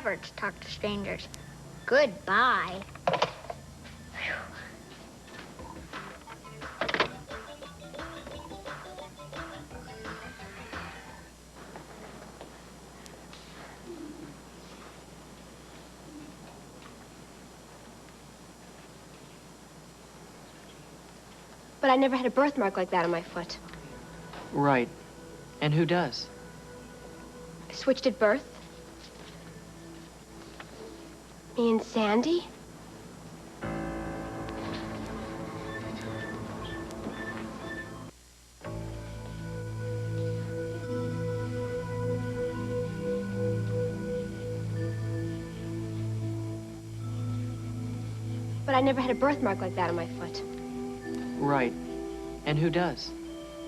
forever to talk to strangers. Goodbye. But I never had a birthmark like that on my foot. Right. And who does? I switched at birth. Me and Sandy? But I never had a birthmark like that on my foot. Right. And who does?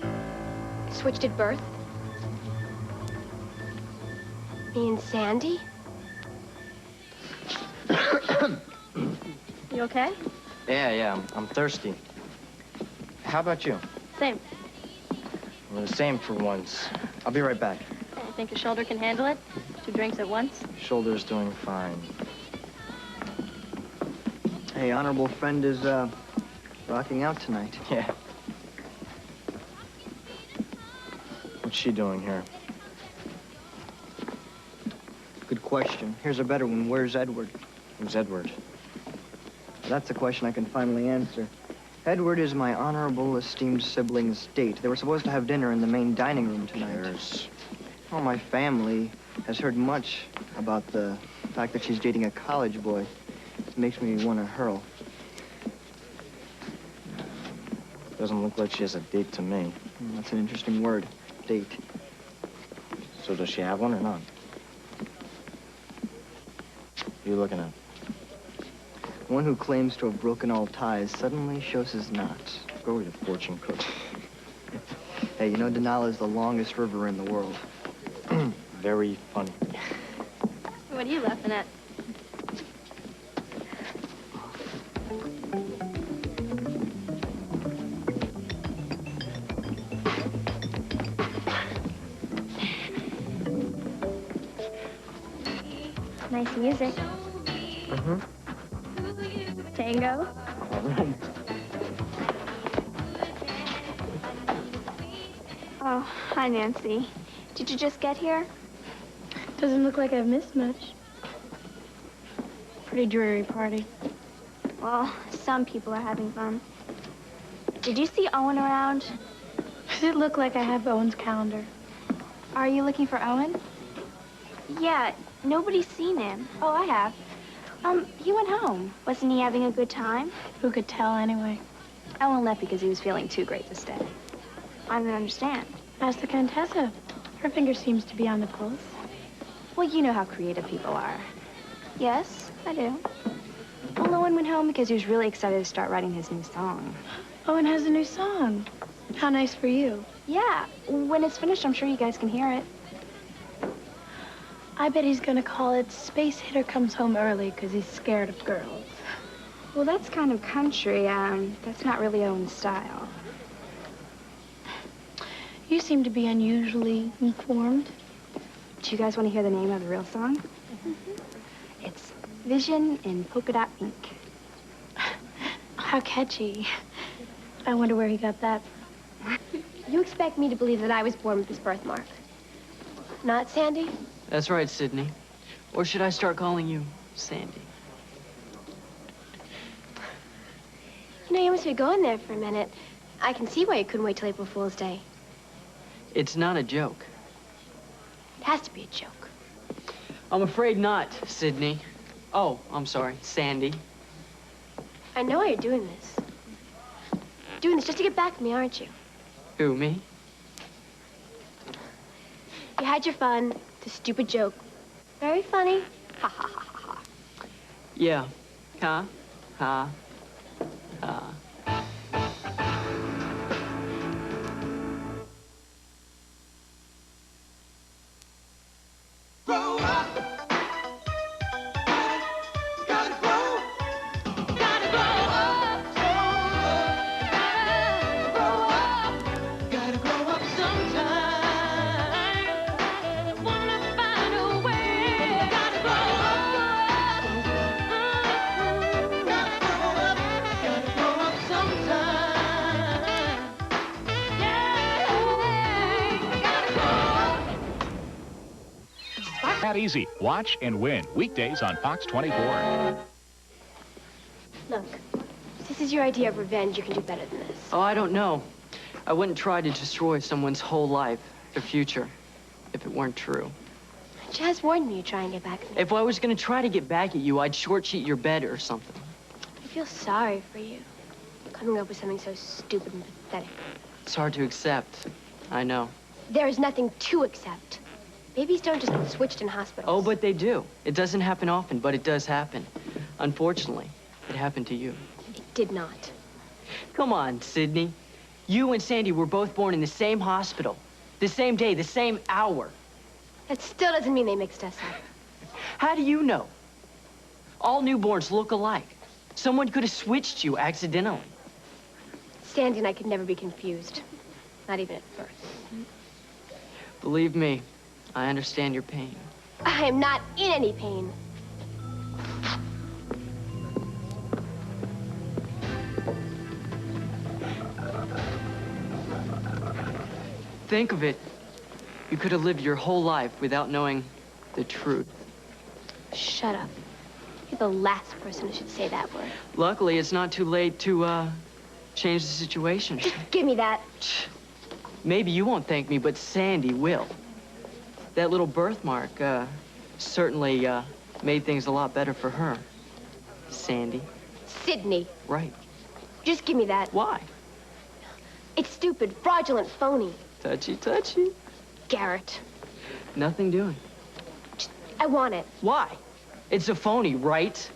I switched at birth. Me and Sandy? You okay? Yeah, I'm thirsty. How about you? Same. We're the same for once. I'll be right back. You think your shoulder can handle it? 2 drinks at once? Shoulder's doing fine. Hey, honorable friend is, rocking out tonight. Yeah. What's she doing here? Good question. Here's a better one. Where's Edward? Who's Edward? That's a question I can finally answer. Edward is my honorable, esteemed sibling's date. They were supposed to have dinner in the main dining room tonight. Well, my family has heard much about the fact that she's dating a college boy. It makes me want to hurl. Doesn't look like she has a date to me. That's an interesting word, date. So does she have one or not? What are you looking at? One who claims to have broken all ties suddenly shows his knots. Go with your fortune cookie. Hey, you know Denali is the longest river in the world. Very funny. What are you laughing at? Nice music. Mm-hmm. Tango? All right. Oh, hi, Nancy. Did you just get here? Doesn't look like I've missed much. Pretty dreary party. Well, some people are having fun. Did you see Owen around? Does it look like I have Owen's calendar? Are you looking for Owen? Yeah, nobody's seen him. Oh, I have. He went home. Wasn't he having a good time? Who could tell anyway? Owen left because he was feeling too great to stay. I don't understand. Ask the Contessa. Her finger seems to be on the pulse. Well, you know how creative people are. Yes, I do. Well, Owen went home because he was really excited to start writing his new song. Owen has a new song. How nice for you. Yeah, when it's finished, I'm sure you guys can hear it. I bet he's gonna call it Space Hitter Comes Home Early because he's scared of girls. Well, that's kind of country. That's not really Owen's style. You seem to be unusually informed. Do you guys want to hear the name of the real song? Mm-hmm. It's Vision in Polka Dot Ink. How catchy. I wonder where he got that. You expect me to believe that I was born with this birthmark. Not Sandy? That's right, Sydney. Or should I start calling you Sandy? You know, you must be going there for a minute. I can see why you couldn't wait till April Fool's Day. It's not a joke. It has to be a joke. I'm afraid not, Sydney. Oh, I'm sorry, Sandy. I know why you're doing this. You're doing this just to get back at me, aren't you? Who, me? You had your fun, the stupid joke. Very funny. Ha, ha, ha, ha, ha. Yeah. Ha. Ha. Ha. Grow up. Gotta grow. Gotta grow up. Grow up. Gotta grow up sometime. Wanna find a way. Gotta grow up. That easy. Watch and win. Weekdays on Fox 24. Look, if this is your idea of revenge, you can do better than this. Oh, I don't know. I wouldn't try to destroy someone's whole life, their future, if it weren't true. Jazz warned me you'd try and get back at me. If I was gonna try to get back at you, I'd short sheet your bed or something. I feel sorry for you. Coming up with something so stupid and pathetic. It's hard to accept. I know. There is nothing to accept. Babies don't just get switched in hospitals. Oh, but they do. It doesn't happen often, but it does happen. Unfortunately, it happened to you. It did not. Come on, Sydney. You and Sandy were both born in the same hospital, the same day, the same hour. That still doesn't mean they mixed us up. How do you know? All newborns look alike. Someone could have switched you accidentally. Sandy and I could never be confused. Not even at birth. Believe me, I understand your pain. I am not in any pain. Think of it. You could have lived your whole life without knowing the truth. Shut up. You're the last person who should say that word. Luckily, it's not too late to, change the situation. Just give me that. Maybe you won't thank me, but Sandy will. That little birthmark, certainly, made things a lot better for her. Sandy. Sydney. Right. Just give me that. Why? It's stupid, fraudulent, phony. Touchy, touchy. Garrett. Nothing doing. I want it. Why? It's a phony, right?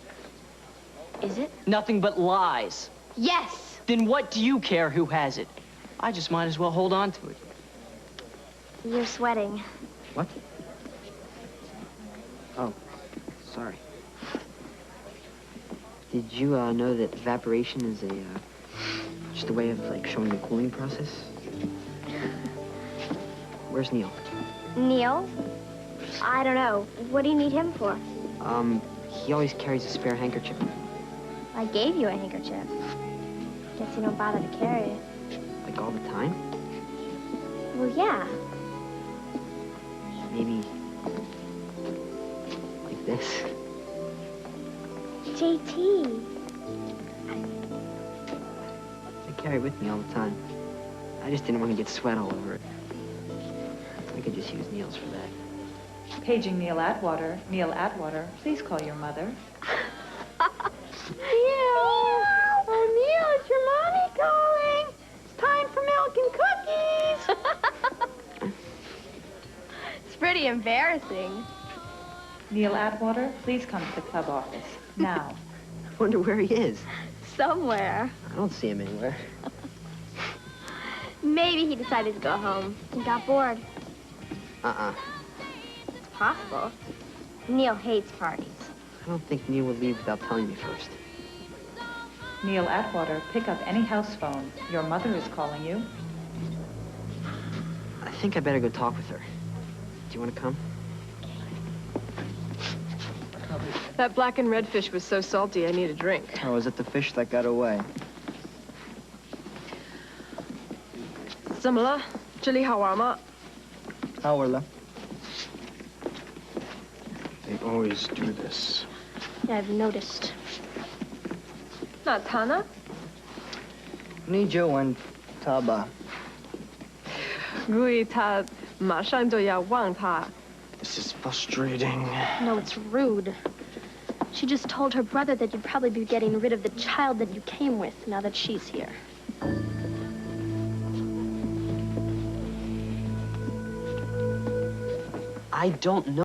Is it? Nothing but lies. Yes. Then what do you care who has it? I just might as well hold on to it. You're sweating. What? Oh, sorry. Did you know that evaporation is just a way of like showing the cooling process? Where's Neil? Neil? I don't know. What do you need him for? He always carries a spare handkerchief. I gave you a handkerchief. Guess you don't bother to carry it. Like all the time? Well, yeah. Maybe like this. JT. I carry it with me all the time. I just didn't want to get sweat all over it. I could just use Neil's for that. Paging Neil Atwater. Neil Atwater, please call your mother. Neil! Oh, Neil, it's your mommy calling. It's time for milk and cookies. It's pretty embarrassing. Neil Atwater, please come to the club office. Now. I wonder where he is. Somewhere. I don't see him anywhere. Maybe he decided to go home. He got bored. It's possible. Neil hates parties. I don't think Neil would leave without telling me first. Neil Atwater, pick up any house phone. Your mother is calling you. I think I better go talk with her. Do you want to come? That black and red fish was so salty, I need a drink. Or was it the fish that got away? 怎么了？这里好玩吗？好玩了。 They always do this. Yeah, I've noticed. 那他呢？你就问他吧。估计他马上就要忘他。 This is frustrating. No, it's rude. She just told her brother that you'd probably be getting rid of the child that you came with now that she's here. I don't know.